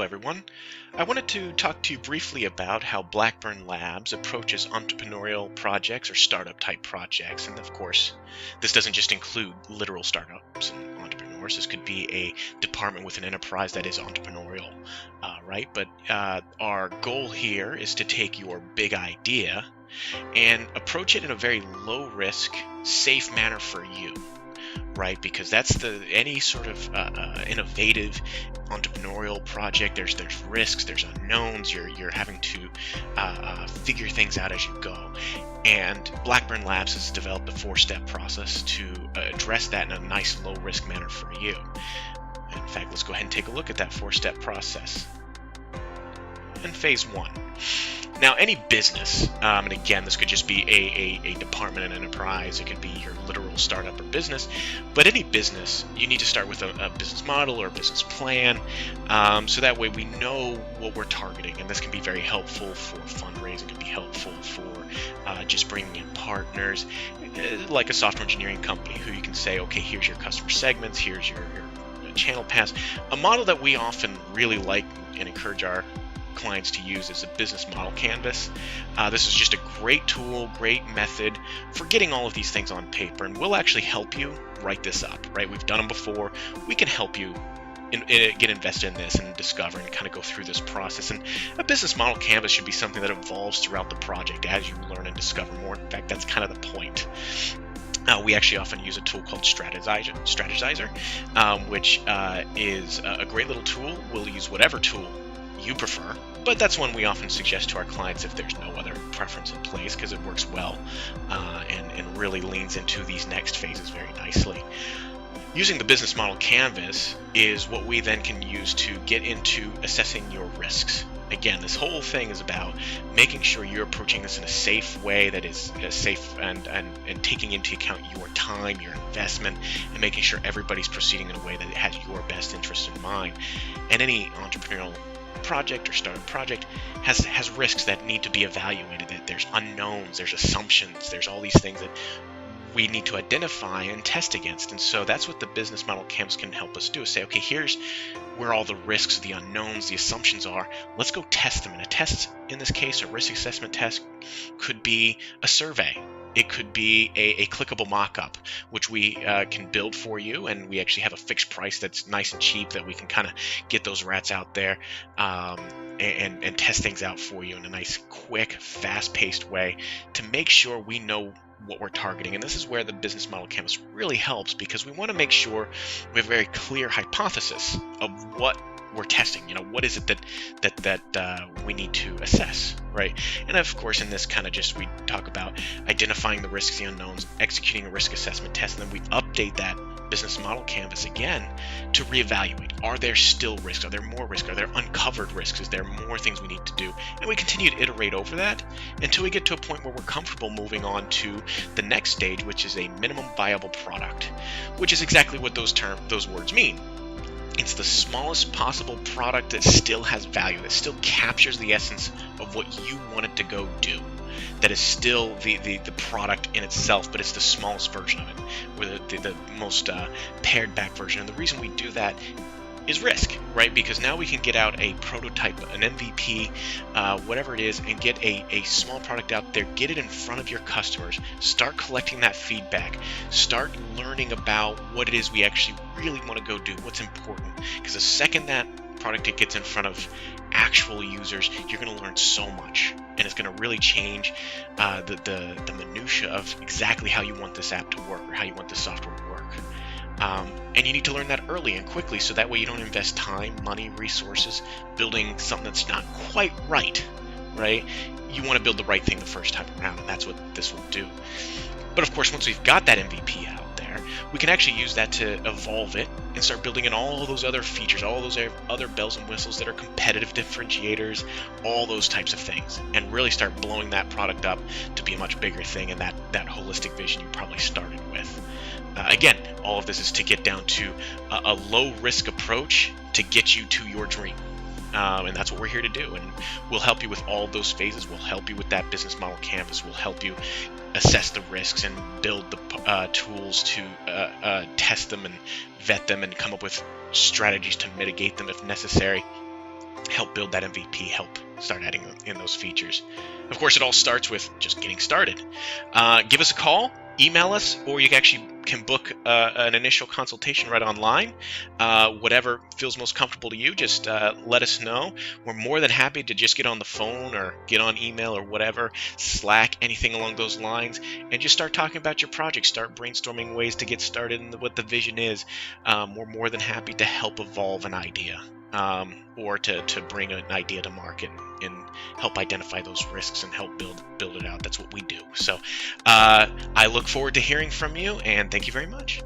everyone. I wanted to talk to you briefly about how Blackburn Labs approaches entrepreneurial projects or startup type projects. And of course, this doesn't just include literal startups and entrepreneurs. This could be a department with an enterprise that is entrepreneurial, right? But our goal here is to take your big idea and approach it in a very low risk, safe manner for you. Right, because that's any sort of innovative entrepreneurial project. There's risks, there's unknowns. You're having to figure things out as you go. And Blackburn Labs has developed a 4-step process to address that in a nice low risk manner for you. In fact, let's go ahead and take a look at that 4-step process. In phase 1. Now, any business, and again, this could just be a department, an enterprise, it could be your literal startup or business, but any business, you need to start with a business model or a business plan, so that way we know what we're targeting, and this can be very helpful for fundraising, it can be helpful for just bringing in partners, like a software engineering company who you can say, okay, here's your customer segments, here's your channel paths. A model that we often really like and encourage our clients to use is a business model canvas. This is just a great tool, great method for getting all of these things on paper, and we'll actually help you write this up, right? We've done them before. We can help you get invested in this and discover and kind of go through this process. And a business model canvas should be something that evolves throughout the project as you learn and discover more. In fact, that's kind of the point. We actually often use a tool called Strategizer, which is a great little tool. We'll use whatever tool you prefer, but that's one we often suggest to our clients if there's no other preference in place, because it works well and really leans into these next phases very nicely. Using the business model canvas is what we then can use to get into assessing your risks. Again, this whole thing is about making sure you're approaching this in a safe way that is safe and taking into account your time, your investment, and making sure everybody's proceeding in a way that has your best interest in mind. And any entrepreneurial project or startup project has risks that need to be evaluated. That there's unknowns, there's assumptions, there's all these things that we need to identify and test against. And so that's what the business model canvas can help us do, is say, okay, here's where all the risks, the unknowns, the assumptions are. Let's go test them. And a test, in this case, a risk assessment test, could be a survey. It could be a clickable mock-up, which we can build for you, and we actually have a fixed price that's nice and cheap that we can kind of get those rats out there and test things out for you in a nice, quick, fast-paced way to make sure we know what we're targeting. And this is where the business model canvas really helps, because we want to make sure we have a very clear hypothesis of what we're testing. What is it that we need to assess, right? And of course, in this kind of just, we talk about identifying the risks, the unknowns, executing a risk assessment test, and then we update that business model canvas again to reevaluate. Are there still risks? Are there more risks? Are there uncovered risks? Is there more things we need to do? And we continue to iterate over that until we get to a point where we're comfortable moving on to the next stage, which is a minimum viable product, which is exactly what those words mean. It's the smallest possible product that still has value, that still captures the essence of what you want it to go do. That is still the product in itself, but it's the smallest version of it, or the most pared back version. And the reason we do that is risk, right? Because now we can get out a prototype, an MVP, whatever it is, and get a small product out there, get it in front of your customers, start collecting that feedback, start learning about what it is we actually really want to go do, what's important. Because the second that product gets in front of actual users, you're going to learn so much, and it's going to really change the minutia of exactly how you want this app to work or how you want this software to work. And you need to learn that early and quickly, so that way you don't invest time, money, resources building something that's not quite right, right? You want to build the right thing the first time around, and that's what this will do. But of course, once we've got that MVP out there, we can actually use that to evolve it and start building in all those other features, all those other bells and whistles that are competitive differentiators, all those types of things, and really start blowing that product up to be a much bigger thing, and that holistic vision you probably started with. Again, all of this is to get down to a low-risk approach to get you to your dream. And that's what we're here to do. And we'll help you with all those phases. We'll help you with that business model canvas. We'll help you assess the risks and build the tools to test them and vet them and come up with strategies to mitigate them if necessary. help build that MVP, help start adding in those features. Of course, it all starts with just getting started. Give us a call, email us, or you actually can book an initial consultation right online. Whatever feels most comfortable to you, just let us know. We're more than happy to just get on the phone or get on email or whatever, Slack, anything along those lines, and just start talking about your project, start brainstorming ways to get started and what the vision is. We're more than happy to help evolve an idea. Or to bring an idea to market and help identify those risks and help build it out. That's what we do. So I look forward to hearing from you, and thank you very much.